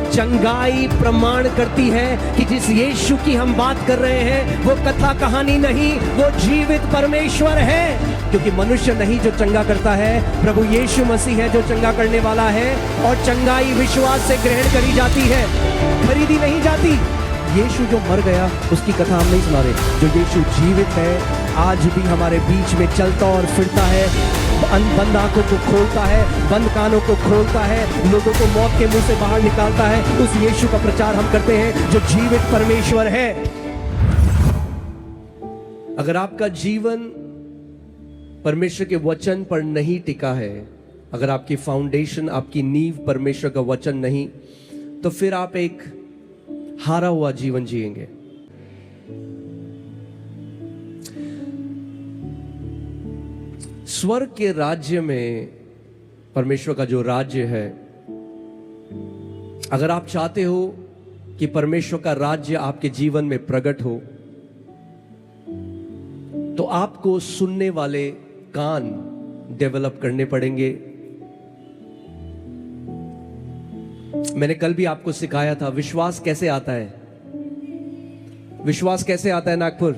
चंगाई प्रमाण करती है कि जिस यीशु की हम बात कर रहे हैं वो कथा कहानी नहीं, वो जीवित परमेश्वर है। क्योंकि मनुष्य नहीं जो चंगा करता है, प्रभु यीशु मसीह है जो चंगा करने वाला है। और चंगाई विश्वास से ग्रहण करी जाती है, खरीदी नहीं जाती। यीशु जो मर गया उसकी कथा हम नहीं सुना रहे। जो यीशु जीवित है, आज भी हमारे बीच में चलता और फिरता है, बंद आंखों को खोलता है, बंद कानों को खोलता है, लोगों को मौत के मुंह से बाहर निकालता है। उस यीशु का प्रचार हम करते हैं जो जीवित परमेश्वर है। अगर आपका जीवन परमेश्वर के वचन पर नहीं टिका है, अगर आपकी फाउंडेशन, आपकी नींव परमेश्वर का वचन नहीं, तो फिर आप एक हारा हुआ जीवन जिएंगे। स्वर्ग के राज्य में, परमेश्वर का जो राज्य है, अगर आप चाहते हो कि परमेश्वर का राज्य आपके जीवन में प्रकट हो, तो आपको सुनने वाले कान डेवलप करने पड़ेंगे। मैंने कल भी आपको सिखाया था, विश्वास कैसे आता है? विश्वास कैसे आता है नागपुर?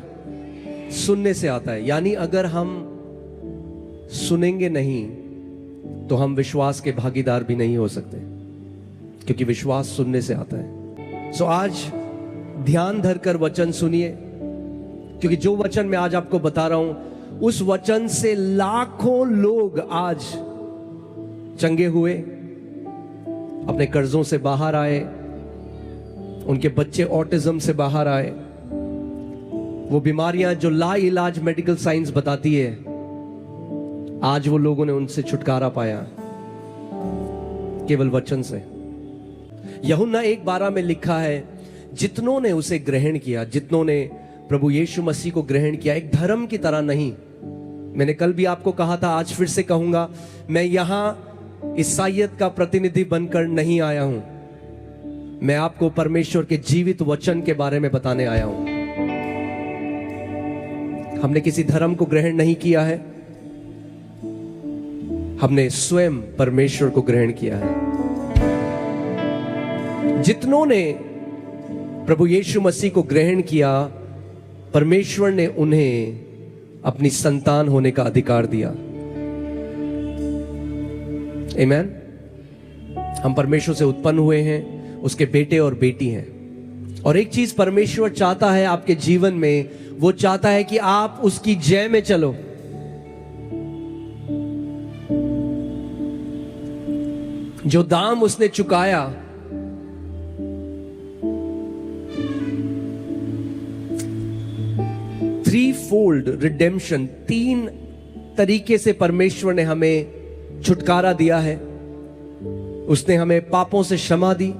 सुनने से आता है। यानी अगर हम सुनेंगे नहीं तो हम विश्वास के भागीदार भी नहीं हो सकते, क्योंकि विश्वास सुनने से आता है। सो आज ध्यान धरकर वचन सुनिए, क्योंकि जो वचन मैं आज आपको बता रहा हूं, उस वचन से लाखों लोग आज चंगे हुए, अपने कर्जों से बाहर आए, उनके बच्चे ऑटिज्म से बाहर आए। वो बीमारियां जो लाइलाज मेडिकल साइंस बताती है, आज वो लोगों ने उनसे छुटकारा पाया केवल वचन से। यूहन्ना 1:12 में लिखा है, जितनों ने उसे ग्रहण किया, जितनों ने प्रभु यीशु मसीह को ग्रहण किया, एक धर्म की तरह नहीं। मैंने कल भी आपको कहा था, आज फिर से कहूंगा, मैं यहां ईसाइयत का प्रतिनिधि बनकर नहीं आया हूं, मैं आपको परमेश्वर के जीवित वचन के बारे में बताने आया हूं। हमने किसी धर्म को ग्रहण नहीं किया है, हमने स्वयं परमेश्वर को ग्रहण किया है। जितनों ने प्रभु यीशु मसीह को ग्रहण किया, परमेश्वर ने उन्हें अपनी संतान होने का अधिकार दिया। आमीन। हम परमेश्वर से उत्पन्न हुए हैं, उसके बेटे और बेटी हैं। और एक चीज परमेश्वर चाहता है आपके जीवन में, वो चाहता है कि आप उसकी जय में चलो। जो दाम उसने चुकाया, थ्री फोल्ड रिडेम्पशन, 3 तरीके से परमेश्वर ने हमें छुटकारा दिया है। उसने हमें पापों से क्षमा दी,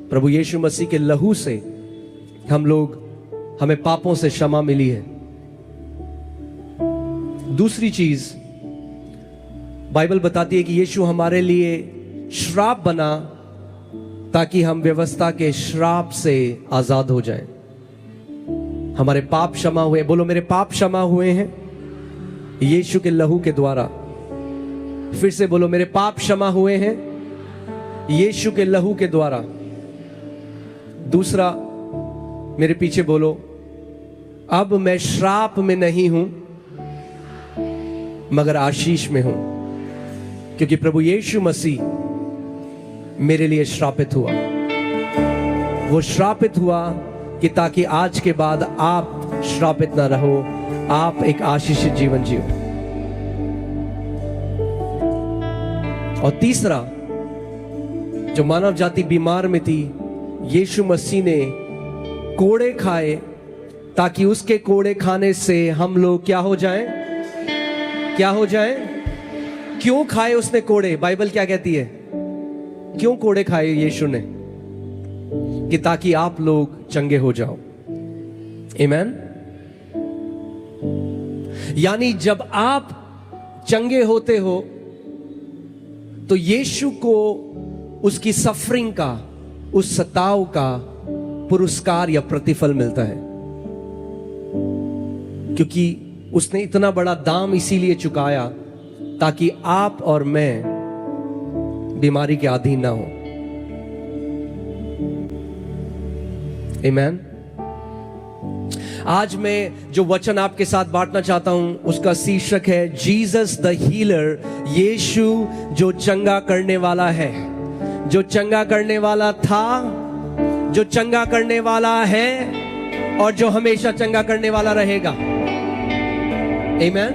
प्रभु यीशु मसीह के लहू से हमें पापों से क्षमा मिली है। दूसरी चीज बाइबल बताती है कि यीशु हमारे लिए श्राप बना, ताकि हम व्यवस्था के श्राप से आजाद हो जाएं। हमारे पाप क्षमा हुए। बोलो, मेरे पाप क्षमा हुए हैं यीशु के लहू के द्वारा। फिर से बोलो, मेरे पाप क्षमा हुए हैं यीशु के लहू के द्वारा। दूसरा, मेरे पीछे बोलो, अब मैं श्राप में नहीं हूं मगर आशीष में हूं, क्योंकि प्रभु यीशु मसीह मेरे लिए श्रापित हुआ। वो श्रापित हुआ कि ताकि आज के बाद आप श्रापित ना रहो, आप एक आशीषित जीवन जियो। और तीसरा, जो मानव जाति बीमार में थी, यीशु मसीह ने कोड़े खाए, ताकि उसके कोड़े खाने से हम लोग क्या हो जाएं? क्या हो जाएं? क्यों खाए उसने कोड़े? बाइबल क्या कहती है? क्यों कोड़े खाए यीशु ने? कि ताकि आप लोग चंगे हो जाओ। आमीन। यानी जब आप चंगे होते हो तो यीशु को उसकी सफरिंग का, उस सताव का पुरस्कार या प्रतिफल मिलता है, क्योंकि उसने इतना बड़ा दाम इसीलिए चुकाया ताकि आप और मैं बीमारी के अधीन ना हो। आमेन। आज मैं जो वचन आपके साथ बांटना चाहता हूं उसका शीर्षक है जीसस द हीलर, यीशु जो चंगा करने वाला है, जो चंगा करने वाला था, जो चंगा करने वाला है और जो हमेशा चंगा करने वाला रहेगा। आमेन।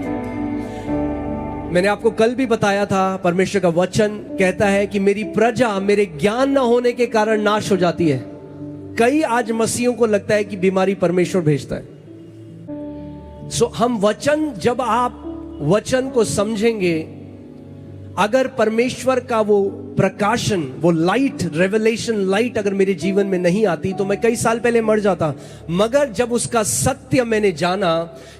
मैंने आपको कल भी बताया था, परमेश्वर का वचन कहता है कि मेरी प्रजा मेरे ज्ञान न होने के कारण नाश हो जाती है। कई आज मसीहों को लगता है कि बीमारी परमेश्वर भेजता है। हम वचन, जब आप वचन को समझेंगे, अगर परमेश्वर का वो प्रकाशन, वो लाइट, रेवलेशन लाइट अगर मेरे जीवन में नहीं आती तो मैं कई साल पहले मर जाता। मगर जब उसका सत्य मैंने जाना,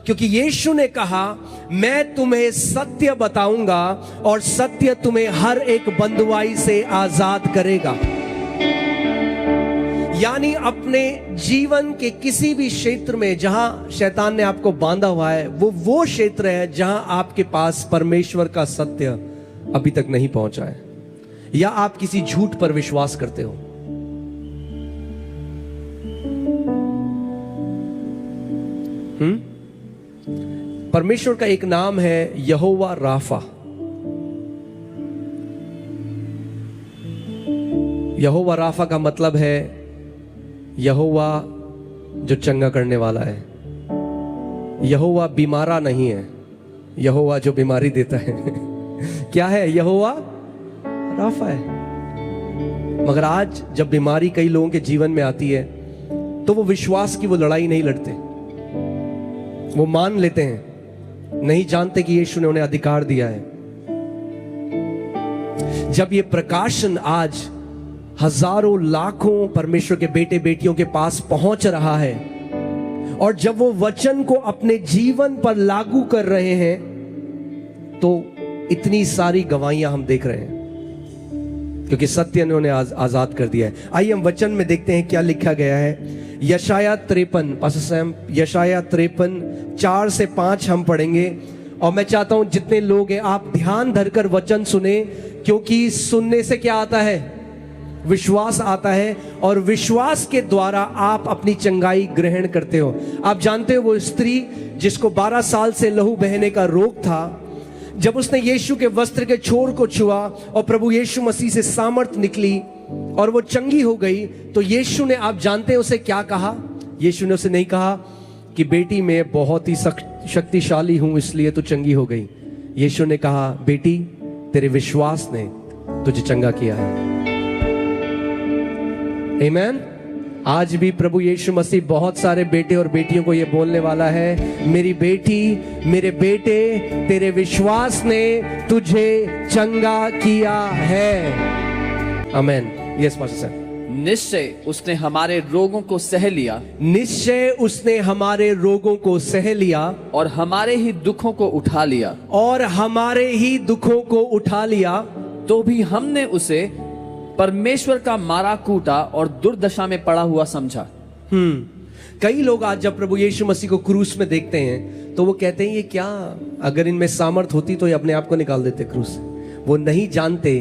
क्योंकि यीशु ने कहा मैं तुम्हें सत्य बताऊंगा और सत्य तुम्हें हर एक बंधुआई से आजाद करेगा। यानी अपने जीवन के किसी भी क्षेत्र में जहां शैतान ने आपको बांधा हुआ है, वो क्षेत्र है जहां आपके पास परमेश्वर का सत्य अभी तक नहीं पहुंचा है, या आप किसी झूठ पर विश्वास करते हो। परमेश्वर का एक नाम है यहोवा राफा। यहोवा राफा का मतलब है यहोवा जो चंगा करने वाला है। यहोवा बीमारा नहीं है, यहोवा जो बीमारी देता है क्या है? यहोवा राफा है। मगर आज जब बीमारी कई लोगों के जीवन में आती है तो वो विश्वास की वो लड़ाई नहीं लड़ते, वो मान लेते हैं, नहीं जानते कि यीशु ने उन्हें अधिकार दिया है। जब ये प्रकाशन आज हजारों लाखों परमेश्वर के बेटे बेटियों के पास पहुंच रहा है, और जब वो वचन को अपने जीवन पर लागू कर रहे हैं, तो इतनी सारी गवाहियां हम देख रहे हैं, क्योंकि सत्य ने उन्हें आजाद कर दिया है। आइए हम वचन में देखते हैं क्या लिखा गया है। यशाया 53, पास्टर सैम, यशाया 53 4 से 5 हम पढ़ेंगे। और मैं चाहता हूं जितने लोग हैं आप ध्यान धरकर वचन सुने, क्योंकि सुनने से क्या आता है? विश्वास आता है, और विश्वास के द्वारा आप अपनी चंगाई ग्रहण करते हो। आप जानते हो वो स्त्री जिसको 12 साल से लहू बहने का रोग था, जब उसने यीशु के वस्त्र के छोर को छुआ और प्रभु यीशु मसीह से सामर्थ निकली और वो चंगी हो गई, तो यीशु ने, आप जानते हैं उसे क्या कहा? यीशु ने उसे नहीं कहा कि बेटी मैं बहुत ही शक्तिशाली हूं इसलिए तू चंगी हो गई। यीशु ने कहा बेटी तेरे विश्वास ने तुझे चंगा किया है। आमेन। आज भी प्रभु यीशु मसीह बहुत सारे बेटे और बेटियों को ये बोलने वाला है, मेरी बेटी, मेरे बेटे, तेरे विश्वास ने तुझे चंगा किया है। आमेन। Yes pastor sir. निश्चय उसने हमारे रोगों को सह लिया, निश्चय उसने हमारे रोगों को सह लिया, और हमारे ही दुखों को उठा लिया, और हमारे ही दुखों को उठा लिया। तो भी हमने उसे परमेश्वर का मारा कूटा और दुर्दशा में पड़ा हुआ समझा। कई लोग आज जब प्रभु यीशु मसीह को क्रूस में देखते हैं तो वो कहते हैं ये क्या, अगर इनमें सामर्थ होती तो ये अपने आप को निकाल देते क्रूस से। वो नहीं जानते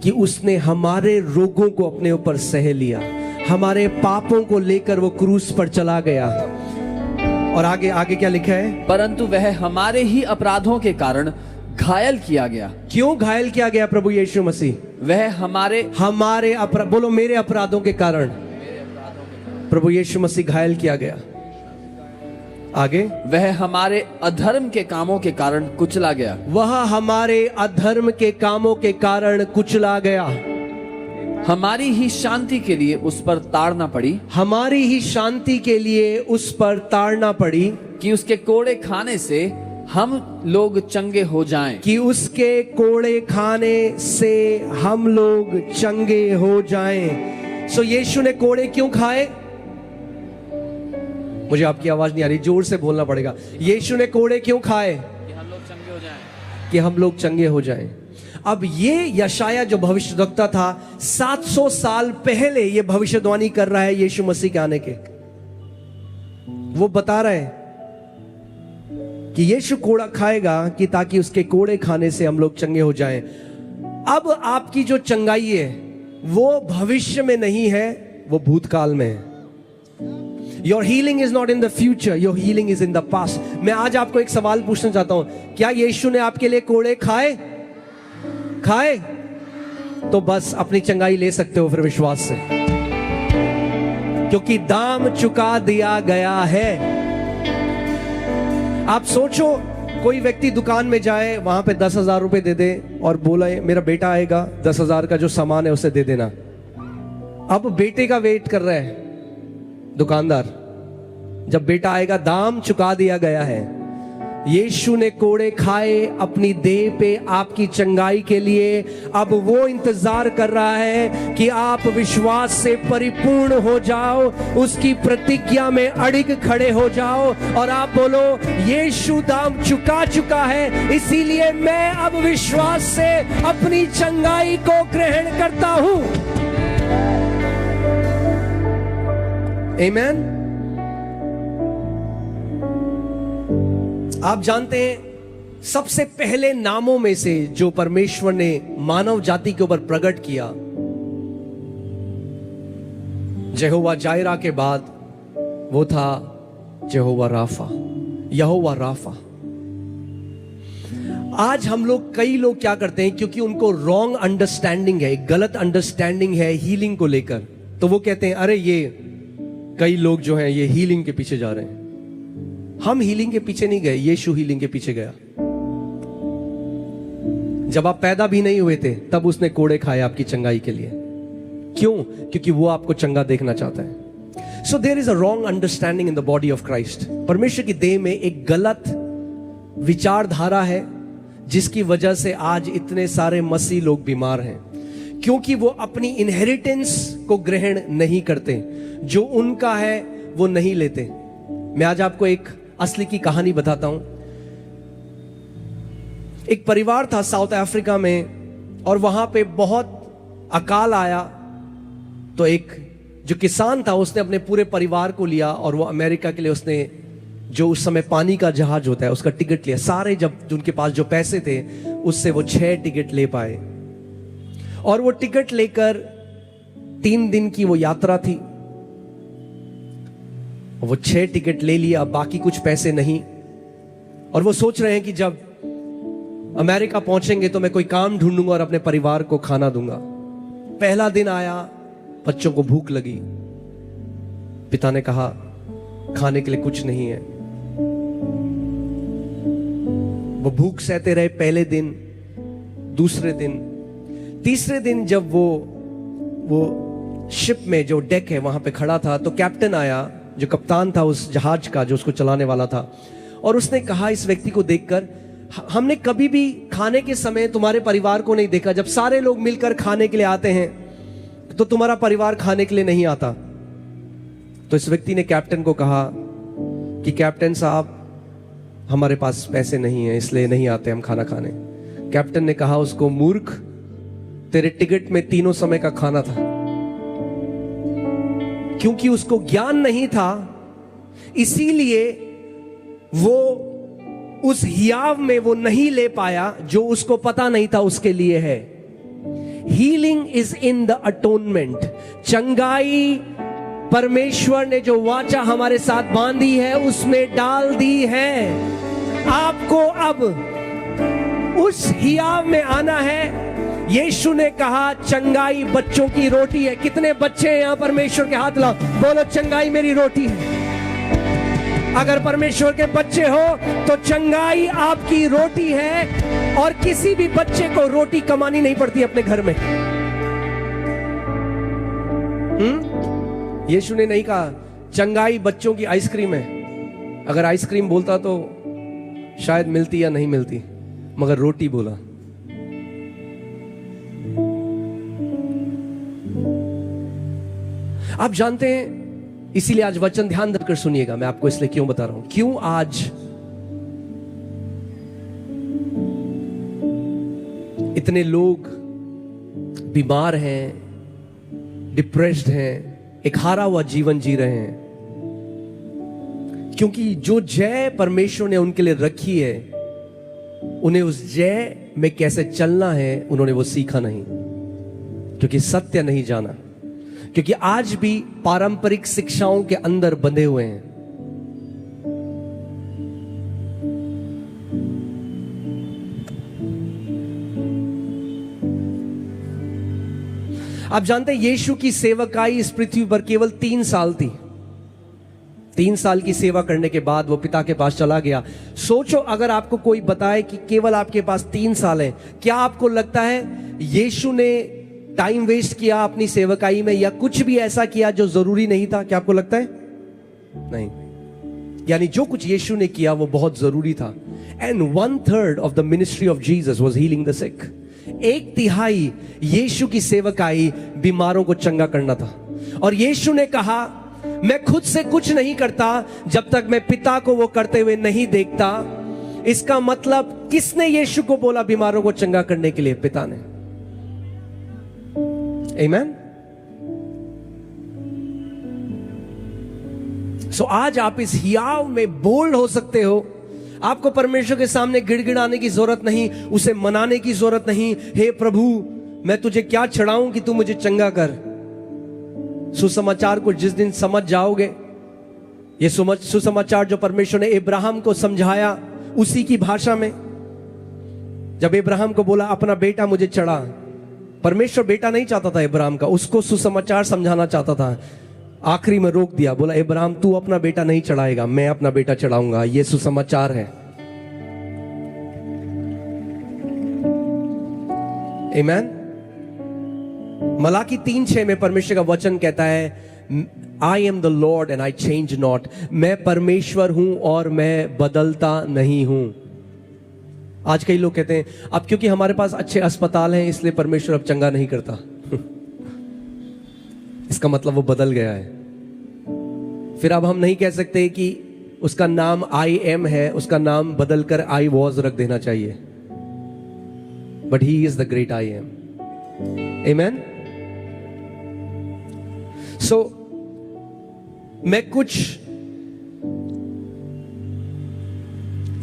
कि उसने हमारे रोगों को अपने ऊपर सह लिया, हमारे पापों को लेकर वो क्रूस पर चला गया। और आगे आगे क्या लिखा है? परंतु वह हमारे ही अपराधों के कारण घायल किया गया। क्यों घायल किया गया प्रभु यीशु मसीह? वह हमारे बोलो मेरे अपराधों के कारण प्रभु यीशु मसीह घायल किया गया। आगे, वह हमारे अधर्म के कामों के कारण कुचला गया। वह हमारे अधर्म के कामों के कारण कुचला गया। हमारी ही शांति के लिए उस पर ताड़ना पड़ी, हमारी ही शांति के लिए उस पर ताड़ना पड़ी, कि उसके कोड़े खाने से हम लोग चंगे हो जाएं, कि उसके कोड़े खाने से हम लोग चंगे हो जाएं। सो यीशु ने कोड़े क्यों खाए? मुझे आपकी आवाज नहीं आ रही, जोर से बोलना पड़ेगा। यीशु ने कोड़े क्यों खाए? कि हम लोग चंगे हो जाएं, कि हम लोग चंगे हो जाएं। अब ये यशाया जो भविष्यद्वक्ता था 700 साल पहले ये भविष्यवाणी कर रहा है यीशु मसीह के आने के। वो बता रहा है कि यीशु कोड़ा खाएगा कि ताकि उसके कोड़े खाने से हम लोग चंगे हो जाएं। अब आपकी जो चंगाई है वो भविष्य में नहीं है, वो भूतकाल में है। Your healing is not in the future, your healing is in the past. मैं आज आपको एक सवाल पूछना चाहता हूं, क्या यीशु ने आपके लिए कोड़े खाए? तो बस अपनी चंगाई ले सकते हो फिर विश्वास से, क्योंकि दाम चुका दिया गया है। आप सोचो, कोई व्यक्ति दुकान में जाए, वहां पे 10,000 रुपए दे दे और बोला मेरा बेटा आएगा, 10,000 का जो सामान है उसे दे देना। अब बेटे का वेट कर रहा है दुकानदार, जब बेटा आएगा दाम चुका दिया गया है। यीशु ने कोड़े खाए अपनी देह पे आपकी चंगाई के लिए। अब वो इंतजार कर रहा है कि आप विश्वास से परिपूर्ण हो जाओ, उसकी प्रतिज्ञा में अड़िग खड़े हो जाओ और आप बोलो यीशु दाम चुका है, इसीलिए मैं अब विश्वास से अपनी चंगाई को ग्रहण करता हूं। आमीन। आप जानते हैं सबसे पहले नामों में से जो परमेश्वर ने मानव जाति के ऊपर प्रकट किया, यहोवा जायरा के बाद वो था यहोवा राफा। आज हम लोग, कई लोग क्या करते हैं, क्योंकि उनको रॉन्ग अंडरस्टैंडिंग है, गलत अंडरस्टैंडिंग है हीलिंग को लेकर, तो वो कहते हैं अरे ये कई लोग जो हैं ये हीलिंग के पीछे जा रहे हैं। हम हीलिंग के पीछे नहीं गए, यीशु हीलिंग के पीछे गया। जब आप पैदा भी नहीं हुए थे तब उसने कोड़े खाए आपकी चंगाई के लिए। क्यों? क्योंकि वो आपको चंगा देखना चाहता है। So there is a wrong understanding in the body of Christ. परमेश्वर की देह में एक गलत विचारधारा है जिसकी वजह से आज इतने सारे मसीह लोग बीमार हैं, क्योंकि वो अपनी इनहेरिटेंस को ग्रहण नहीं करते, जो उनका है वो नहीं लेते। मैं आज आपको एक असली की कहानी बताता हूं। एक परिवार था साउथ अफ्रीका में और वहां पे बहुत अकाल आया, तो एक जो किसान था उसने अपने पूरे परिवार को लिया और वो अमेरिका के लिए उसने, जो उस समय पानी का जहाज होता है, उसका टिकट लिया। सारे जब उनके पास जो पैसे थे उससे वो 6 टिकट ले पाए और वो टिकट लेकर 3 दिन की वो यात्रा थी। वो 6 टिकट ले लिया, बाकी कुछ पैसे नहीं, और वो सोच रहे हैं कि जब अमेरिका पहुंचेंगे तो मैं कोई काम ढूंढूंगा और अपने परिवार को खाना दूंगा। पहला दिन आया, बच्चों को भूख लगी, पिता ने कहा खाने के लिए कुछ नहीं है। वो भूख सहते रहे पहले दिन, दूसरे दिन, तीसरे दिन जब वो शिप में जो डेक है वहां पे खड़ा था, तो कैप्टन आया, जो कप्तान था उस जहाज का, जो उसको चलाने वाला था, और उसने कहा इस व्यक्ति को देखकर, हमने कभी भी खाने के समय तुम्हारे परिवार को नहीं देखा। जब सारे लोग मिलकर खाने के लिए आते हैं तो तुम्हारा परिवार खाने के लिए नहीं आता। तो इस व्यक्ति ने कैप्टन को कहा कि कैप्टन साहब हमारे पास पैसे नहीं है इसलिए नहीं आते हम खाना खाने। कैप्टन ने कहा उसको, मूर्ख, तेरे टिकट में 3 समय का खाना था। क्योंकि उसको ज्ञान नहीं था, इसीलिए वो उस हियाव में वो नहीं ले पाया जो उसको पता नहीं था उसके लिए है। Healing is in the atonement. चंगाई परमेश्वर ने जो वाचा हमारे साथ बांधी है उसमें डाल दी है। आपको अब उस हियाव में आना है। यीशु ने कहा चंगाई बच्चों की रोटी है। कितने बच्चे हैं यहां परमेश्वर के हाथ लाओ, बोलो चंगाई मेरी रोटी है। अगर परमेश्वर के बच्चे हो तो चंगाई आपकी रोटी है, और किसी भी बच्चे को रोटी कमानी नहीं पड़ती अपने घर में। यीशु ने नहीं कहा चंगाई बच्चों की आइसक्रीम है। अगर आइसक्रीम बोलता तो शायद मिलती या नहीं मिलती, मगर रोटी बोला। आप जानते हैं, इसीलिए आज वचन ध्यान देकर सुनिएगा। मैं आपको इसलिए क्यों बता रहा हूं, क्यों आज इतने लोग बीमार हैं, डिप्रेस्ड हैं, एक हारा हुआ जीवन जी रहे हैं। क्योंकि जो जय परमेश्वर ने उनके लिए रखी है, उन्हें उस जय में कैसे चलना है उन्होंने वो सीखा नहीं, क्योंकि सत्य नहीं जाना। क्योंकि आज भी पारंपरिक शिक्षाओं के अंदर बंधे हुए हैं। आप जानते हैं यीशु की सेवकाई इस पृथ्वी पर केवल 3 साल थी। 3 साल की सेवा करने के बाद वो पिता के पास चला गया। सोचो अगर आपको कोई बताए कि केवल आपके पास 3 साल है, क्या आपको लगता है यीशु ने टाइम वेस्ट किया अपनी सेवकाई में, या कुछ भी ऐसा किया जो जरूरी नहीं था? क्या आपको लगता है? नहीं। यानी जो कुछ यीशु ने किया वो बहुत जरूरी था। And 1/3 of the ministry of Jesus was healing the sick. 1/3 यीशु की सेवकाई बीमारों को चंगा करना था। और यीशु ने कहा, मैं खुद से कुछ नहीं करता जब तक मैं पिता को वो करते हुए नहीं देखता। इसका मतलब किसने यीशु को बोला बीमारों को चंगा करने के लिए? पिता ने। आमीन। सो आज आप इस हियाव में बोल्ड हो सकते हो। आपको परमेश्वर के सामने गिड़गिड़ाने की जरूरत नहीं, उसे मनाने की जरूरत नहीं। हे प्रभु, मैं तुझे क्या चढ़ाऊं कि तू मुझे चंगा कर। सुसमाचार को जिस दिन समझ जाओगे, ये सुसमाचार जो परमेश्वर ने इब्राहिम को समझाया उसी की भाषा में, जब इब्राहिम को बोला अपना बेटा मुझे चढ़ा, परमेश्वर बेटा नहीं चाहता था इब्राहिम का, उसको सुसमाचार समझाना चाहता था। आखिरी में रोक दिया, बोला इब्राहिम तू अपना बेटा नहीं चढ़ाएगा, मैं अपना बेटा चढ़ाऊंगा। ये सुसमाचार है। आमीन। मलाकी 3:6 में परमेश्वर का वचन कहता है, I am the Lord and I change not. मैं परमेश्वर हूं और मैं बदलता नहीं हूं। आज कई लोग कहते हैं अब क्योंकि हमारे पास अच्छे अस्पताल हैं इसलिए परमेश्वर अब चंगा नहीं करता। इसका मतलब वो बदल गया है। फिर अब हम नहीं कह सकते कि उसका नाम आई एम है, उसका नाम बदलकर आई वॉज रख देना चाहिए। But he is the great I am. आमीन। सो मैं कुछ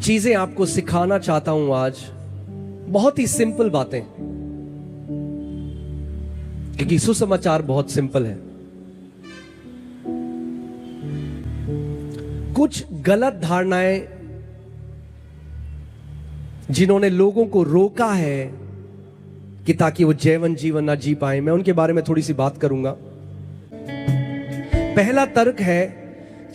चीजें आपको सिखाना चाहता हूं आज, बहुत ही सिंपल बातें, क्योंकि सुसमाचार बहुत सिंपल है। कुछ गलत धारणाएं जिन्होंने लोगों को रोका है कि ताकि वो जैवन जीवन ना जी पाए, मैं उनके बारे में थोड़ी सी बात करूंगा। पहला तर्क है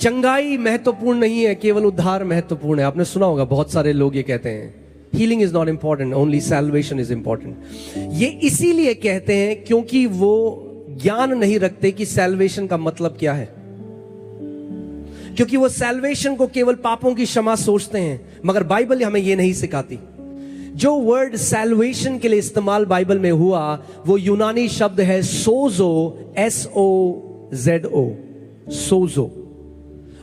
चंगाई महत्वपूर्ण नहीं है, केवल उद्धार महत्वपूर्ण है। आपने सुना होगा, बहुत सारे लोग ये कहते हैं healing is not important, only salvation is important. ये इसीलिए कहते हैं क्योंकि वो ज्ञान नहीं रखते कि सैल्वेशन का मतलब क्या है। क्योंकि वो सैल्वेशन को केवल पापों की क्षमा सोचते हैं, मगर बाइबल हमें ये नहीं सिखाती। जो वर्ड सैल्वेशन के लिए इस्तेमाल बाइबल में हुआ वो यूनानी शब्द है सोजो, SOZO, सोजो।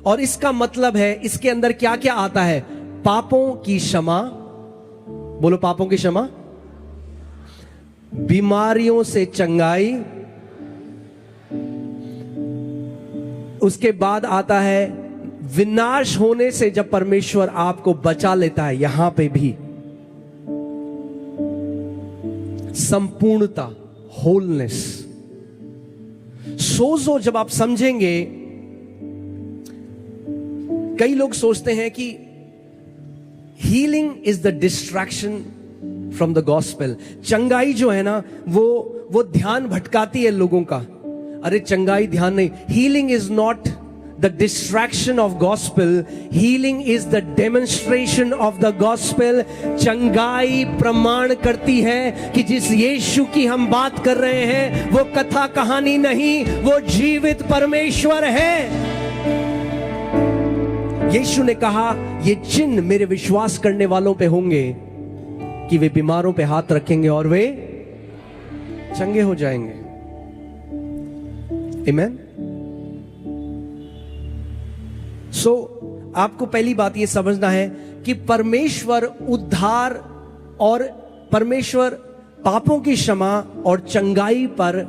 और इसका मतलब है, इसके अंदर क्या क्या आता है? पापों की क्षमा, बोलो पापों की क्षमा, बीमारियों से चंगाई, उसके बाद आता है विनाश होने से जब परमेश्वर आपको बचा लेता है, यहां पे भी संपूर्णता, होलनेस। सोजो जब आप समझेंगे, कई लोग सोचते हैं कि healing is the distraction from the gospel. चंगाई जो है ना वो ध्यान भटकाती है लोगों का। अरे चंगाई ध्यान नहीं। Healing is not the distraction of gospel, healing is the demonstration of the gospel. चंगाई प्रमाण करती है कि जिस यीशु की हम बात कर रहे हैं वो कथा कहानी नहीं, वो जीवित परमेश्वर है। यीशु ने कहा ये चिन्ह मेरे विश्वास करने वालों पे होंगे कि वे बीमारों पे हाथ रखेंगे और वे चंगे हो जाएंगे। आमीन। सो आपको पहली बात यह समझना है कि परमेश्वर उद्धार और परमेश्वर पापों की क्षमा और चंगाई पर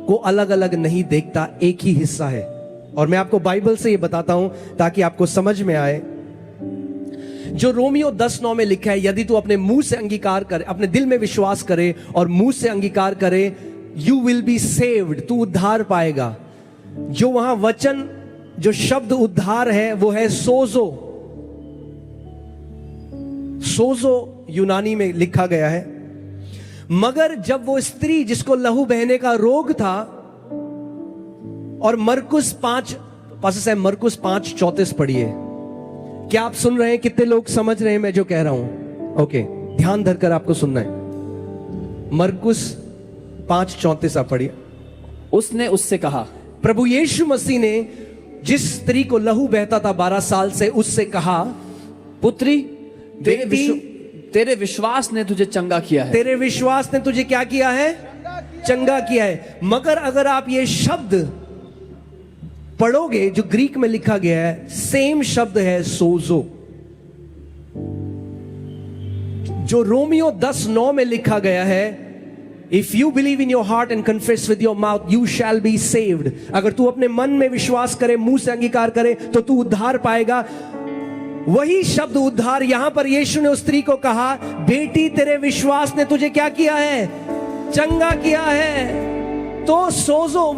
को अलग अलग नहीं देखता, एक ही हिस्सा है। और मैं आपको बाइबल से ये बताता हूं ताकि आपको समझ में आए। जो रोमियो 10:9 में लिखा है, यदि तू अपने मुंह से अंगीकार करे, अपने दिल में विश्वास करे और मुंह से अंगीकार करे यू विल बी सेव्ड, तू उद्धार पाएगा। जो वहां वचन, जो शब्द उद्धार है वो है सोजो। सोजो यूनानी में लिखा गया है। मगर जब वो स्त्री जिसको लहू बहने का रोग था, और मरकुस 5:34 पढ़िए। क्या आप सुन रहे हैं? कितने लोग समझ रहे हैं मैं जो कह रहा हूं? ओके, ध्यान धरकर आपको सुनना है। मरकुस 5:34 आप पढ़िए। उसने उससे कहा, प्रभु यीशु मसीह ने जिस स्त्री को लहू बहता था 12 साल से, उससे कहा, पुत्री, बेटी, तेरे विश्वास ने तुझे चंगा किया है। तेरे विश्वास ने तुझे क्या किया है? चंगा किया है। मगर अगर आप ये शब्द पढ़ोगे जो ग्रीक में लिखा गया है, सेम शब्द है सोजो। जो रोमियो 10:9 में लिखा गया है, if you believe in your heart and confess with your mouth you shall be saved. अगर तू अपने मन में विश्वास करे, मुंह से अंगीकार करे, तो तू उद्धार पाएगा। वही शब्द उद्धार यहां पर यीशु ने उस स्त्री को कहा, बेटी तेरे विश्वास ने तुझे क्या किया है? चंगा किया है। तो सोजो,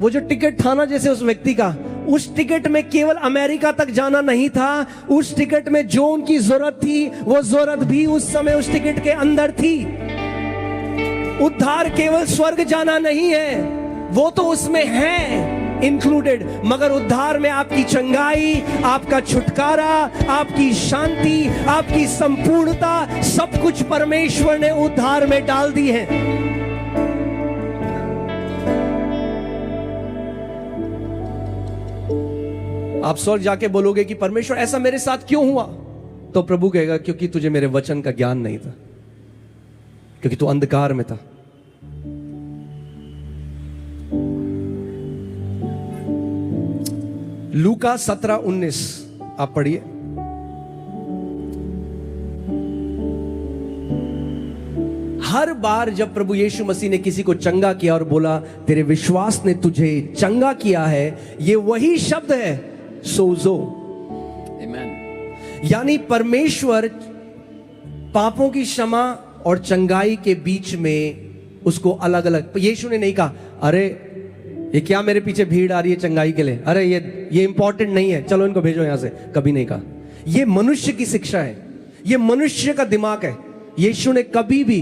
वो जो टिकट था ना जैसे उस व्यक्ति का, उस टिकट में केवल अमेरिका तक जाना नहीं था। उस टिकट में जो उनकी जरूरत थी, वो जरूरत भी उस समय उस टिकट के अंदर थी। उद्धार केवल स्वर्ग जाना नहीं है, वो तो उसमें है इंक्लूडेड, मगर उद्धार में आपकी चंगाई, आपका छुटकारा, आपकी शांति, आपकी संपूर्णता, सब कुछ परमेश्वर ने उद्धार में डाल दी है। आप स्वर्ग जाके बोलोगे कि परमेश्वर ऐसा मेरे साथ क्यों हुआ, तो प्रभु कहेगा क्योंकि तुझे मेरे वचन का ज्ञान नहीं था, क्योंकि तू अंधकार में था। लूका 17:19 आप पढ़िए। हर बार जब प्रभु यीशु मसीह ने किसी को चंगा किया और बोला तेरे विश्वास ने तुझे चंगा किया है, ये वही शब्द है सोजो। आमीन। यानी परमेश्वर पापों की क्षमा और चंगाई के बीच में उसको अलग अलग, यीशु ने नहीं कहा अरे ये क्या मेरे पीछे भीड़ आ रही है चंगाई के लिए, अरे ये इंपॉर्टेंट नहीं है, चलो इनको भेजो यहां से, कभी नहीं कहा। ये मनुष्य की शिक्षा है, ये मनुष्य का दिमाग है। यीशु ने कभी भी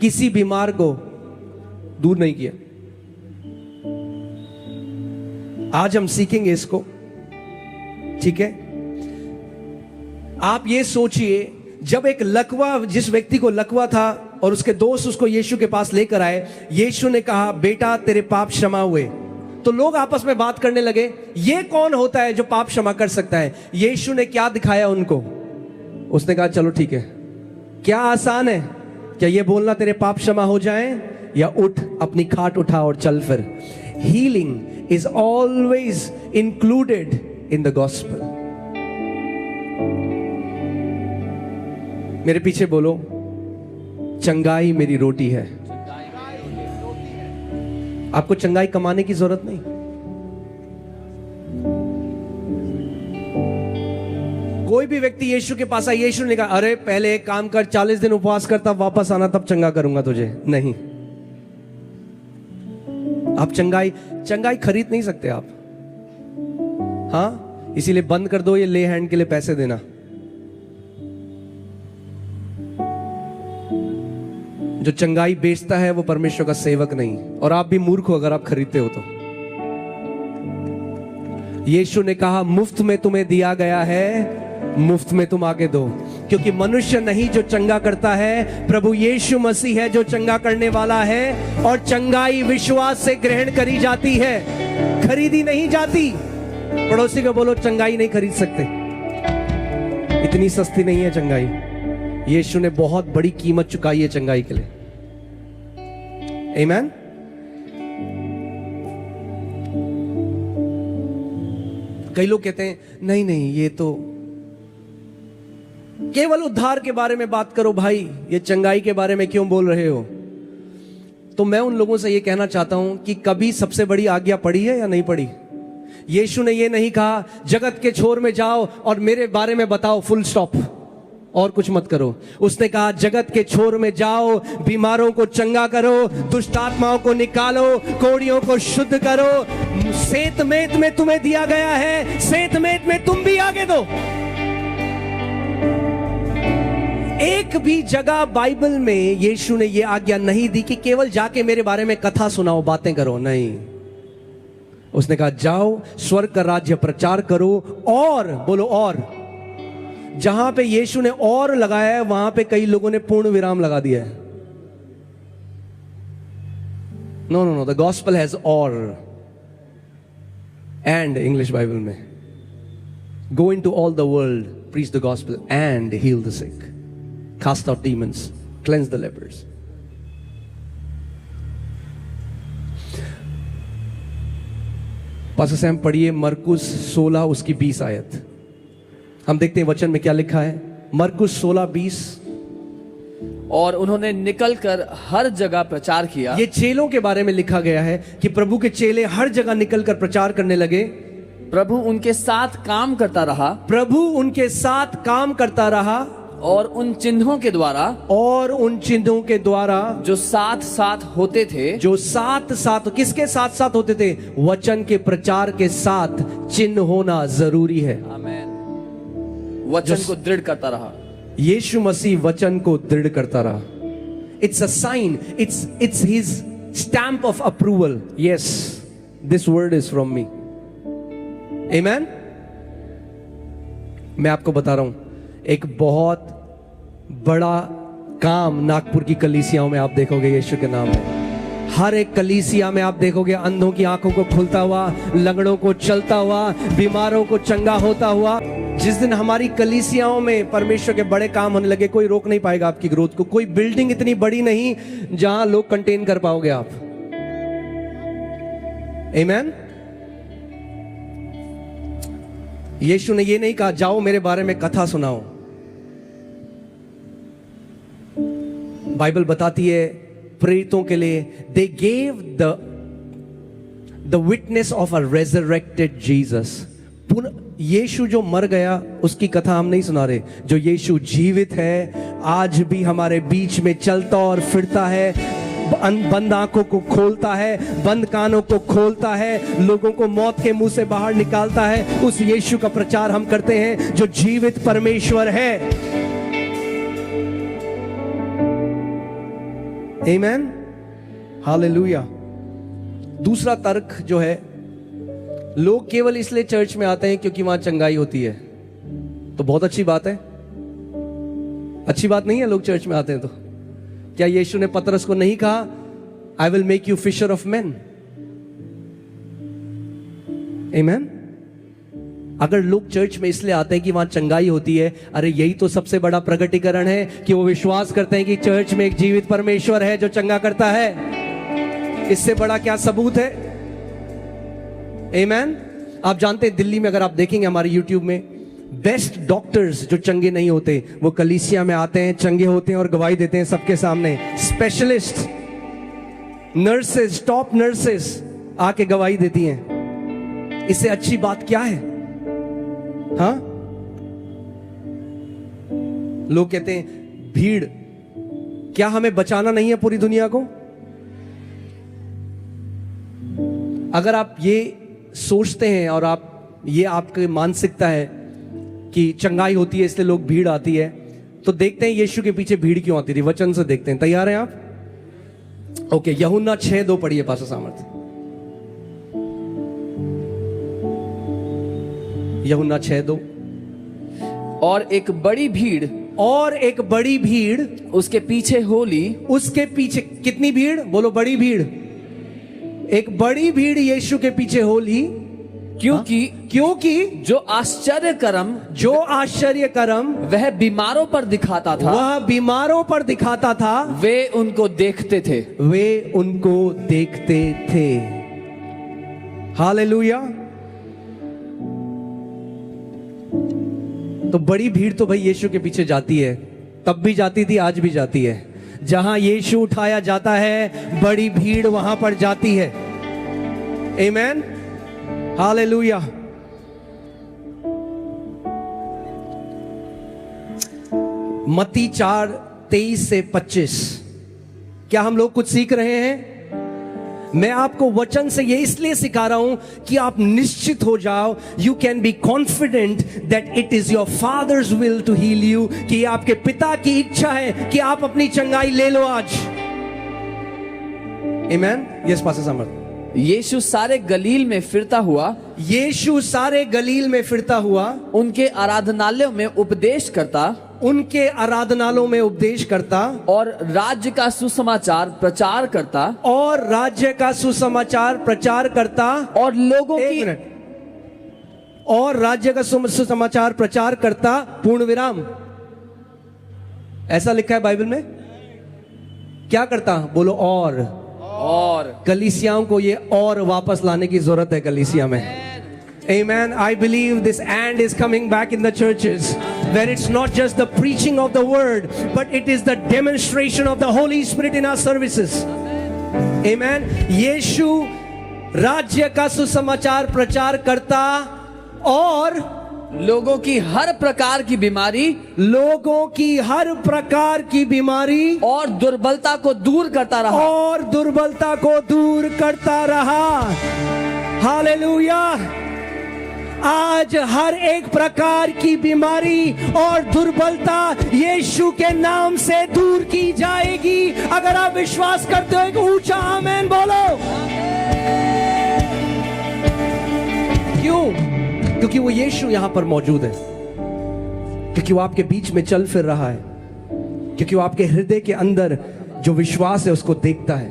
किसी बीमार को दूर नहीं किया। आज हम सीखेंगे इसको, ठीक है। आप ये सोचिए, जब एक लकवा, जिस व्यक्ति को लकवा था और उसके दोस्त उसको यीशु के पास लेकर आए, यीशु ने कहा बेटा तेरे पाप क्षमा हुए। तो लोग आपस में बात करने लगे, ये कौन होता है जो पाप क्षमा कर सकता है? यीशु ने क्या दिखाया उनको? उसने कहा चलो ठीक है, क्या आसान है क्या ये बोलना तेरे पाप क्षमा हो जाए, या उठ अपनी खाट उठा और चल फिर। Healing is always included in the gospel. मेरे पीछे बोलो, चंगाई मेरी रोटी है। आपको चंगाई कमाने की जरूरत नहीं। कोई भी व्यक्ति यीशु के पास आया, यीशु ने कहा अरे पहले एक काम कर, 40 दिन उपवास कर, तब वापस आना, तब चंगा करूंगा तुझे। नहीं, आप चंगाई खरीद नहीं सकते आप। हाँ, इसीलिए बंद कर दो ये ले हैंड के लिए पैसे देना। जो चंगाई बेचता है वो परमेश्वर का सेवक नहीं, और आप भी मूर्ख हो अगर आप खरीदते हो तो। यीशु ने कहा मुफ्त में तुम्हें दिया गया है, मुफ्त में तुम आके दो, क्योंकि मनुष्य नहीं जो चंगा करता है, प्रभु यीशु मसीह है जो चंगा करने वाला है। और चंगाई विश्वास से ग्रहण करी जाती है, खरीदी नहीं जाती। पड़ोसी को बोलो चंगाई नहीं खरीद सकते, इतनी सस्ती नहीं है चंगाई। यीशु ने बहुत बड़ी कीमत चुकाई है चंगाई के लिए। आमीन। कई लोग कहते हैं नहीं नहीं, ये तो केवल उद्धार के बारे में बात करो भाई, ये चंगाई के बारे में क्यों बोल रहे हो? तो मैं उन लोगों से ये कहना चाहता हूं कि कभी सबसे बड़ी आज्ञा पढ़ी है या नहीं पढ़ी? यीशु ने ये नहीं कहा जगत के छोर में जाओ और मेरे बारे में बताओ, फुल स्टॉप। और कुछ मत करो। उसने कहा जगत के छोर में जाओ, बीमारों को चंगा करो, दुष्ट आत्माओं को निकालो, कोढ़ियों को शुद्ध करो। सेतमेत में तुम्हें दिया गया है, सेतमेत में तुम भी आगे दो। एक भी जगह बाइबल में यीशु ने यह आज्ञा नहीं दी कि केवल जाके मेरे बारे में कथा सुनाओ, बातें करो, नहीं। उसने कहा जाओ, स्वर्ग का राज्य प्रचार करो, और बोलो और। जहां पे यीशु ने और लगाया है वहां पे कई लोगों ने पूर्ण विराम लगा दिया है। No no no, the gospel has और एंड इंग्लिश बाइबल में। Go in to all the world, preach the gospel and heal the sick, cast out demons, cleanse the lepers. Pastor Sam पढ़िए मरकुस 16 उसकी 20 आयत। हम देखते हैं वचन में क्या लिखा है। मरकुस 16:20। और उन्होंने निकलकर हर जगह प्रचार किया। ये चेलों के बारे में लिखा गया है कि प्रभु के चेले हर जगह निकलकर प्रचार करने लगे। प्रभु उनके साथ काम करता रहा। प्रभु उनके साथ काम करता रहा, और उन चिन्हों के द्वारा, और उन चिन्हों के द्वारा जो साथ साथ होते थे, जो साथ साथ, किसके साथ साथ होते थे? वचन के प्रचार के साथ चिन्ह होना जरूरी है। आमीन। वचन को दृढ़ करता रहा। यीशु मसीह वचन को दृढ़ करता रहा। It's a sign, it's his stamp of approval. Yes, this word is from me. आमीन। मैं आपको बता रहा हूं, एक बहुत बड़ा काम नागपुर की कलीसियाओं में आप देखोगे यीशु के नाम में। हर एक कलीसिया में आप देखोगे अंधों की आंखों को खुलता हुआ, लंगड़ों को चलता हुआ, बीमारों को चंगा होता हुआ। जिस दिन हमारी कलीसियाओं में परमेश्वर के बड़े काम होने लगे, कोई रोक नहीं पाएगा आपकी ग्रोथ को। कोई बिल्डिंग इतनी बड़ी नहीं जहां लोग कंटेन कर पाओगे आप। आमीन। यीशु ने ये नहीं कहा जाओ मेरे बारे में कथा सुनाओ। बाइबल बताती है प्रेरितों के लिए they gave the witness of a resurrected Jesus. यीशु जो मर गया उसकी कथा हम नहीं सुना रहे। जो यीशु जीवित है, आज भी हमारे बीच में चलता और फिरता है, बंद आंखों को खोलता है, बंद कानों को खोलता है, लोगों को मौत के मुंह से बाहर निकालता है। उस यीशु का प्रचार हम करते हैं जो जीवित परमेश्वर है। आमीन, हालेलुया। दूसरा तर्क जो है, लोग केवल इसलिए चर्च में आते हैं क्योंकि वहां चंगाई होती है। तो बहुत अच्छी बात है, अच्छी बात नहीं है लोग चर्च में आते हैं तो। क्या यीशु ने पतरस को नहीं कहा I will make you fisher of man? आमीन। अगर लोग चर्च में इसलिए आते हैं कि वहां चंगाई होती है, अरे यही तो सबसे बड़ा प्रगटीकरण है कि वो विश्वास करते हैं कि चर्च में एक जीवित परमेश्वर है जो चंगा करता है। इससे बड़ा क्या सबूत है? आमीन। आप जानते हैं दिल्ली में अगर आप देखेंगे हमारे यूट्यूब में, बेस्ट डॉक्टर्स जो चंगे नहीं होते वो कलीसिया में आते हैं, चंगे होते हैं और गवाही देते हैं सबके सामने। स्पेशलिस्ट नर्सेस, टॉप नर्सेस आके गवाही देती हैं। इससे अच्छी बात क्या है? हाँ, लोग कहते हैं भीड़, क्या हमें बचाना नहीं है पूरी दुनिया को? अगर आप ये सोचते हैं और आप ये आपकी मानसिकता है कि चंगाई होती है इसलिए लोग भीड़ आती है, तो देखते हैं यीशु के पीछे भीड़ क्यों आती थी। वचन से देखते हैं। तैयार हैं आप? ओके, यूहन्ना 6:2 पढ़िए पास्टर सामर्थ। यूहन्ना 6:2। और एक बड़ी भीड़, और एक बड़ी भीड़ उसके पीछे हो ली। उसके पीछे कितनी भीड़? बोलो बड़ी भीड़। एक बड़ी भीड़ यीशु के पीछे हो ली। क्योंकि जो आश्चर्य कर्म वह बीमारों पर दिखाता था, वह बीमारों पर दिखाता था, वे उनको देखते थे। वे उनको देखते थे। हालेलुया। तो बड़ी भीड़ तो भाई यीशु के पीछे जाती है, तब भी जाती थी, आज भी जाती है। जहां यीशु उठाया जाता है बड़ी भीड़ वहां पर जाती है। आमीन, हालेलुया। मत्ती 4:23 से 25। क्या हम लोग कुछ सीख रहे हैं? मैं आपको वचन से ये इसलिए सिखा रहा हूं कि आप निश्चित हो जाओ, you can be confident that it is your father's will to heal you, कि ये आपके पिता की इच्छा है कि आप अपनी चंगाई ले लो आज। आमेन। यस पास्टर समर्थ। यीशु सारे गलील में फिरता हुआ, यीशु सारे गलील में फिरता हुआ, उनके आराधनालयों में उपदेश करता, उनके आराधनालयों में उपदेश करता, और राज्य का सुसमाचार प्रचार करता, और राज्य का सुसमाचार प्रचार करता, और लोगों एक की मिनट, और राज्य का सुसमाचार प्रचार करता, पूर्ण विराम। ऐसा लिखा है बाइबल में। क्या करता? बोलो और कलीसियाओं को ये और वापस लाने की जरूरत है कलीसिया में। Amen. I believe this and is coming back in the churches, where it's not just the preaching of the word, but it is the demonstration of the Holy Spirit in our services. Amen. यीशु राज्य का सुसमाचार प्रचार करता और लोगों की हर प्रकार की बीमारी, लोगों की हर प्रकार की बीमारी और दुर्बलता को दूर करता रहा, और दुर्बलता को दूर करता रहा। हालेलुया। आज हर एक प्रकार की बीमारी और दुर्बलता यीशु के नाम से दूर की जाएगी। अगर आप विश्वास करते हो, एक ऊंचा आमेन बोलो। क्यों? क्योंकि वो यीशु यहां पर मौजूद है, क्योंकि वो आपके बीच में चल फिर रहा है, क्योंकि वो आपके हृदय के अंदर जो विश्वास है उसको देखता है।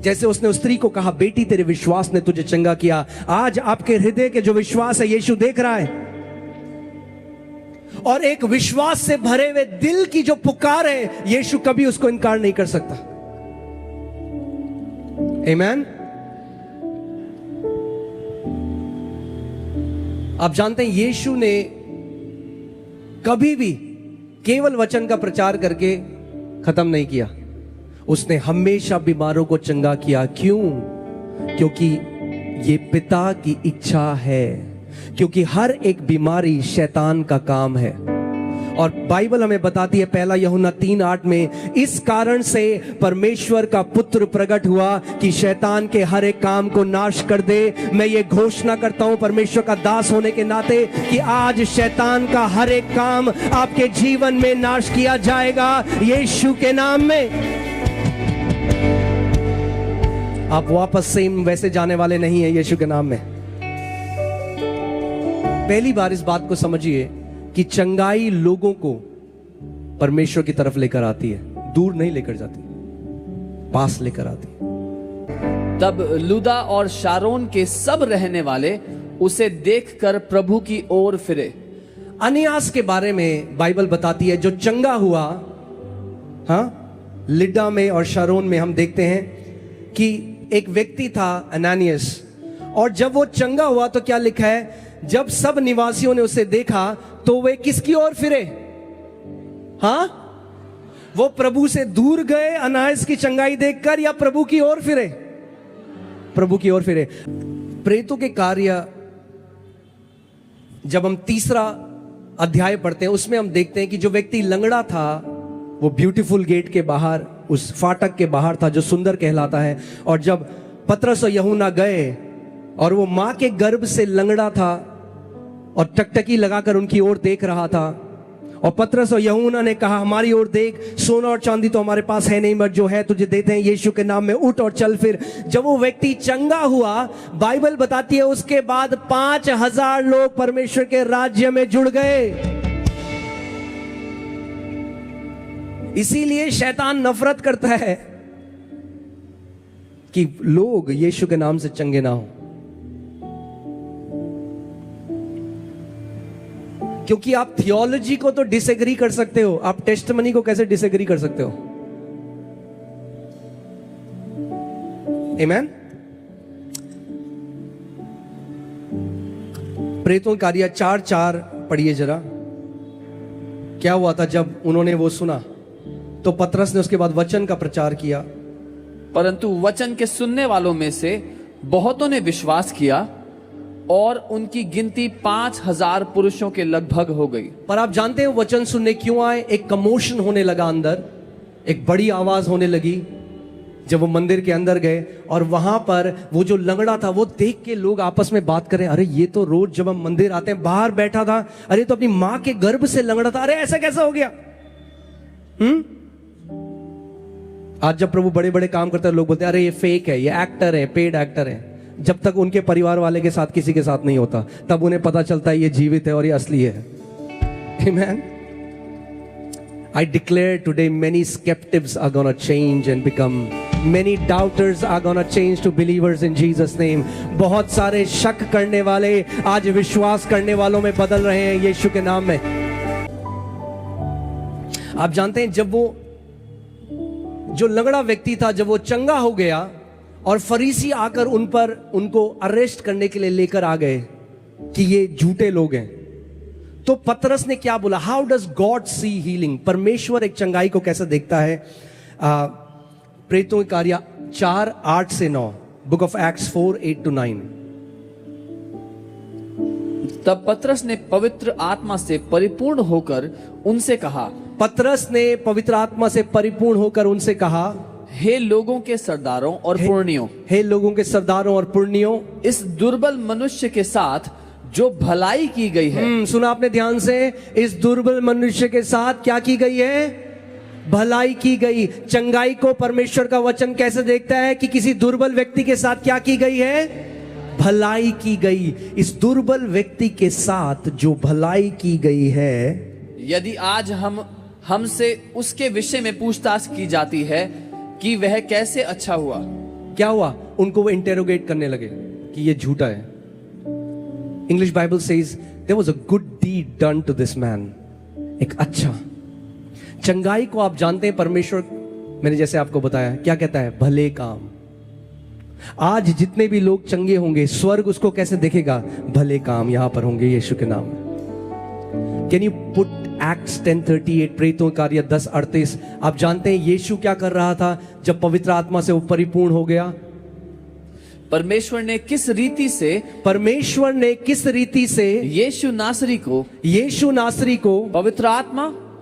जैसे उसने उस स्त्री को कहा, बेटी तेरे विश्वास ने तुझे चंगा किया, आज आपके हृदय के जो विश्वास है यीशु देख रहा है। और एक विश्वास से भरे हुए दिल की जो पुकार है, यीशु कभी उसको इनकार नहीं कर सकता। आमेन। आप जानते हैं यीशु ने कभी भी केवल वचन का प्रचार करके खत्म नहीं किया, उसने हमेशा बीमारों को चंगा किया। क्यों? क्योंकि ये पिता की इच्छा है, क्योंकि हर एक बीमारी शैतान का काम है। और बाइबल हमें बताती है, पहला यूहन्ना 3:8 में, इस कारण से परमेश्वर का पुत्र प्रकट हुआ कि शैतान के हर एक काम को नाश कर दे। मैं ये घोषणा करता हूं परमेश्वर का दास होने के नाते कि आज शैतान का हर एक काम आपके जीवन में नाश किया जाएगा यीशु के नाम में। आप वापस सेम वैसे जाने वाले नहीं है यीशु के नाम में। पहली बार इस बात को समझिए कि चंगाई लोगों को परमेश्वर की तरफ लेकर आती है, दूर नहीं लेकर जाती, पास लेकर आती है। तब लुदा और शारोन के सब रहने वाले उसे देखकर प्रभु की ओर फिरे। अनियास के बारे में बाइबल बताती है, जो चंगा हुआ। हाँ, लिडा में और शारोन में हम देखते हैं कि एक व्यक्ति था अनानियस, और जब वो चंगा हुआ तो क्या लिखा है, जब सब निवासियों ने उसे देखा तो वे किसकी ओर फिरे? हाँ, वो प्रभु से दूर गए अनायास की चंगाई देखकर, या प्रभु की ओर फिरे? प्रभु की ओर फिरे। प्रेतों के कार्य जब हम 3 अध्याय पढ़ते हैं, उसमें हम देखते हैं कि जो व्यक्ति लंगड़ा था वो ब्यूटीफुल गेट के बाहर, उस फाटक के बाहर था जो सुंदर कहलाता है। और जब पतरस और यूहन्ना गए और वो मां के गर्भ से लंगड़ा था और टकटकी लगाकर उनकी ओर देख रहा था, और पतरस और यूहन्ना ने कहा, हमारी ओर देख, सोना और चांदी तो हमारे पास है नहीं, मगर जो है तुझे देते हैं, यीशु के नाम में उठ और चल फिर। जब वो व्यक्ति चंगा हुआ, बाइबल बताती है उसके बाद 5000 लोग परमेश्वर के राज्य में जुड़ गए। इसीलिए शैतान नफरत करता है कि लोग यीशु के नाम से चंगे ना हो, क्योंकि आप थियोलॉजी को तो डिसएग्री कर सकते हो, आप टेस्टमनी को कैसे डिसएग्री कर सकते हो? आमेन। प्रेतों का कार्य 4:4 पढ़िए जरा। क्या हुआ था जब उन्होंने वो सुना? तो पतरस ने उसके बाद वचन का प्रचार किया, परंतु वचन के सुनने वालों में से बहुतों ने विश्वास किया और उनकी गिनती 5,000 पुरुषों के लगभग हो गई। पर आप जानते हैं वो वचन सुनने क्यों आए? एक कमोशन होने लगा अंदर, एक बड़ी आवाज होने लगी जब वो मंदिर के अंदर गए, और वहां पर वो जो लंगड़ा था वो देख के लोग आपस में बात करें, अरे ये तो रोज जब हम मंदिर आते हैं बाहर बैठा था, अरे तो अपनी मां के गर्भ से लंगड़ा था, अरे ऐसा कैसा हो गया? आज जब प्रभु बड़े बड़े काम करते हैं लोग बोलते हैं अरे ये फेक है, ये एक्टर है, पेड एक्टर है। जब तक उनके परिवार वाले के साथ किसी के साथ नहीं होता तब उन्हें पता चलता है ये जीवित है और ये असली है। Amen. I declare today many skeptics are going to change and become, many doubters are going to change to believers in Jesus name. बहुत सारे शक करने वाले आज विश्वास करने वालों में बदल रहे हैं यीशु के नाम में। आप जानते हैं जब वो जो लंगड़ा व्यक्ति था जब वो चंगा हो गया और फरीसी आकर उनको अरेस्ट करने के लिए लेकर आ गए कि ये झूठे लोग हैं, तो पतरस ने क्या बोला? How does God see healing? परमेश्वर एक चंगाई को कैसे देखता है? प्रेरितों के कार्य 4:8-9, बुक ऑफ एक्ट्स 4:8-9। तब पतरस ने पवित्र आत्मा से परिपूर्ण होकर उनसे कहा, पतरस ने पवित्र आत्मा से परिपूर्ण होकर उनसे कहा, हे लोगों के सरदारों और पुरनियों, हे लोगों के सरदारों और पुरनियों, इस दुर्बल मनुष्य के साथ जो भलाई की गई है। सुना आपने ध्यान से? इस दुर्बल मनुष्य के साथ क्या की गई है? भलाई की गई। चंगाई को परमेश्वर का वचन कैसे देखता है कि किसी दुर्बल व्यक्ति के साथ क्या की गई है? भलाई की गई। इस दुर्बल व्यक्ति के साथ जो भलाई की गई है, यदि आज हमसे उसके विषय में पूछताछ की जाती है कि वह कैसे अच्छा हुआ, क्या हुआ? उनको वो इंटेरोगेट करने लगे कि ये झूठा है। English Bible says there was a good deed done to this man. एक अच्छा चंगाई को आप जानते हैं परमेश्वर, मैंने जैसे आपको बताया, क्या कहता है? भले काम। आज जितने भी लोग चंगे होंगे स्वर्ग उसको कैसे देखेगा? भले काम यहां पर होंगे यीशु के नाम में। कैन यू पुट एक्ट्स 10:38, प्रेरितों कार्य 10:38। आप जानते हैं यीशु क्या कर रहा था जब पवित्र आत्मा से वो परिपूर्ण हो गया? परमेश्वर ने किस रीति से यीशु नासरी को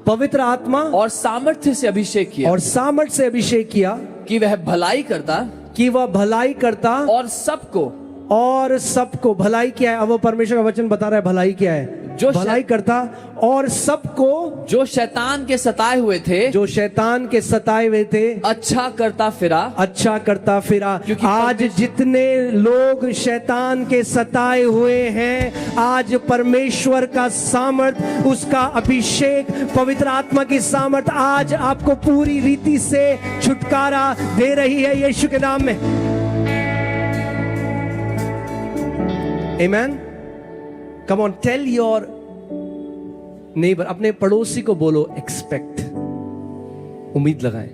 पवित्र आत्मा और सामर्थ्य से अभिषेक किया कि वह भलाई करता और सबको भलाई क्या है? अब वो परमेश्वर का वचन बता रहा है भलाई क्या है? जो भलाई करता और सबको जो शैतान के सताए हुए थे अच्छा करता फिरा। क्योंकि आज जितने लोग शैतान के सताए हुए हैं, आज परमेश्वर का सामर्थ, उसका अभिषेक, पवित्र आत्मा की सामर्थ आज आपको पूरी रीति से छुटकारा दे रही है यीशु के नाम में। Amen. Come on, tell your neighbor, अपने पड़ोसी को बोलो expect, उम्मीद लगाएं।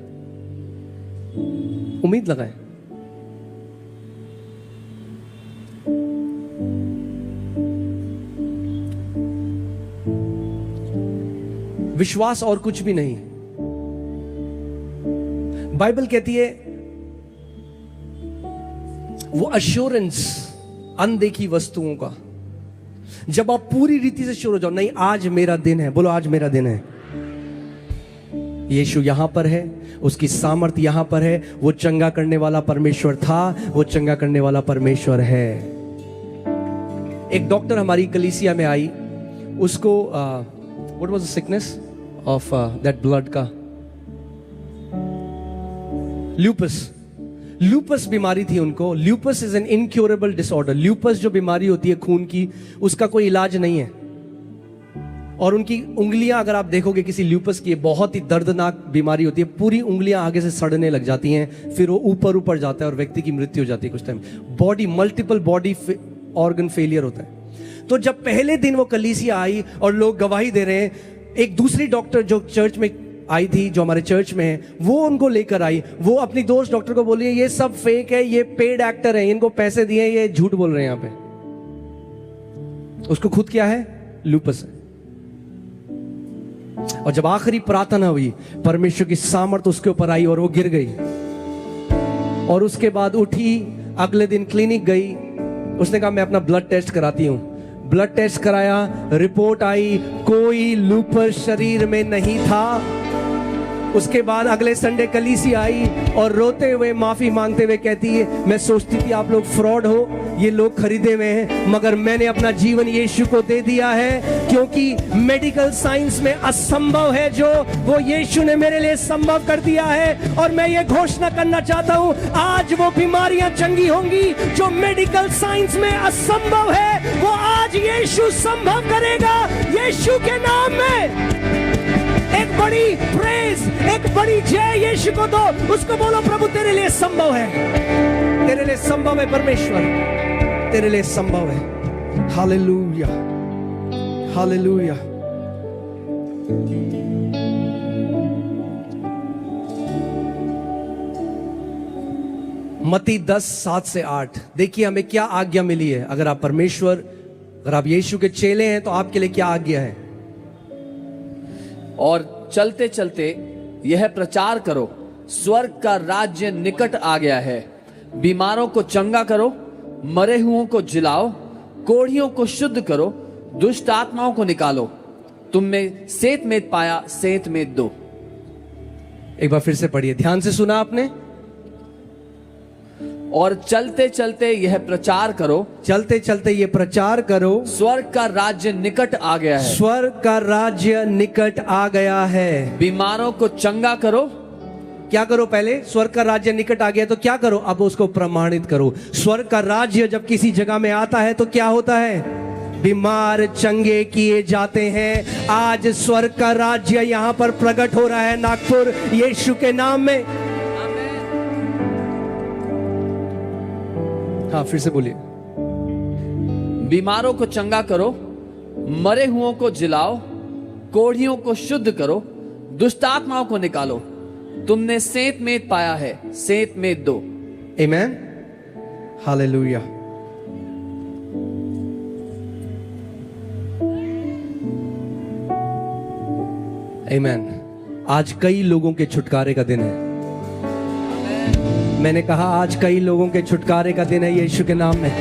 विश्वास और कुछ भी नहीं। बाइबल कहती है वो अश्योरेंस अनदेखी वस्तुओं का, जब आप पूरी रीति से शुरू हो जाओ, नहीं आज मेरा दिन है, बोलो आज मेरा दिन है। यीशु यहां पर है, उसकी सामर्थ यहां पर है। वो चंगा करने वाला परमेश्वर था, वो चंगा करने वाला परमेश्वर है। एक डॉक्टर हमारी कलीसिया में आई, उसको what was the sickness of that blood का? ल्यूपस बीमारी थी उनको। Lupus is an incurable disorder. Lupus जो बीमारी होती है खून की, उसका कोई इलाज नहीं है। और उनकी उंगलियां अगर आप देखोगे किसी ल्यूपस की, बहुत ही दर्दनाक बीमारी होती है, पूरी उंगलियां आगे से सड़ने लग जाती हैं, फिर वो ऊपर जाता है और व्यक्ति की मृत्यु हो जाती है कुछ time. Multiple body organ failure होता है। तो जब पहले दिन वो कलीसिया आई और लोग गवाही दे रहे हैं, एक दूसरी डॉक्टर जो चर्च में आई थी, जो हमारे चर्च में है, वो उनको लेकर आई। वो अपनी दोस्त डॉक्टर को बोली ये सब फेक है, ये पेड एक्टर है, इनको पैसे दिए, ये झूठ बोल रहे हैं यहाँ पे। उसको खुद क्या है? लूपस है। और जब आखिरी प्रार्थना हुई, परमेश्वर की सामर्थ उसके ऊपर आई और वो गिर गई। और उसके बाद उठी, अगले दिन क्लिनिक गई, उसने कहा मैं अपना ब्लड टेस्ट कराती हूँ। ब्लड टेस्ट कराया, रिपोर्ट आई, कोई लूपस शरीर में नहीं था। उसके बाद अगले संडे कलीसिया आई और रोते हुए माफी मांगते हुए कहती है मैं सोचती थी आप लोग फ्रॉड हो, ये लोग खरीदे हुए हैं, मगर मैंने अपना जीवन यीशु को दे दिया है, क्योंकि मेडिकल साइंस में असंभव है जो वो यीशु ने मेरे लिए संभव कर दिया है। और मैं ये घोषणा करना चाहता हूं, आज वो बीमारियां चंगी होंगी जो मेडिकल साइंस में असंभव है, वो आज यीशु संभव करेगा यीशु के नाम में। एक बड़ी प्रेज, एक बड़ी जय यीशु को दो, उसको बोलो प्रभु तेरे लिए संभव है, तेरे लिए संभव है परमेश्वर, तेरे लिए संभव है। Hallelujah, hallelujah. मत्ती 10:7-8 देखिए हमें क्या आज्ञा मिली है। अगर आप परमेश्वर, अगर आप यीशु के चेले हैं तो आपके लिए क्या आज्ञा है? और चलते चलते यह प्रचार करो, स्वर्ग का राज्य निकट आ गया है। बीमारों को चंगा करो, मरे हुओं को जिलाओ, कोढ़ियों को शुद्ध करो, दुष्ट आत्माओं को निकालो। तुम में सेत मेद पाया, सेत मेद दो। एक बार फिर से पढ़िए, ध्यान से सुना आपने। और चलते चलते यह प्रचार करो, चलते चलते ये प्रचार करो, स्वर्ग का राज्य निकट आ गया है। स्वर्ग का राज्य निकट आ गया है। बीमारों को चंगा करो। क्या करो? पहले स्वर्ग का राज्य निकट आ गया तो क्या करो? अब उसको प्रमाणित करो। स्वर्ग का राज्य जब किसी जगह में आता है तो क्या होता है? बीमार चंगे किए जाते हैं। आज स्वर्ग का राज्य यहां पर प्रकट हो रहा है नागपुर यीशु के नाम में। हाँ, फिर से बोलिए। बीमारों को चंगा करो, मरे हुओं को जिलाओ, कोढ़ियों को शुद्ध करो, दुष्ट आत्माओं को निकालो। तुमने सेत मेद पाया है, सेत मेद दो। आमेन, हालेलुया। आमेन। आज कई लोगों के छुटकारे का दिन है। मैंने कहा आज कई लोगों के छुटकारे का दिन है यीशु के नाम में।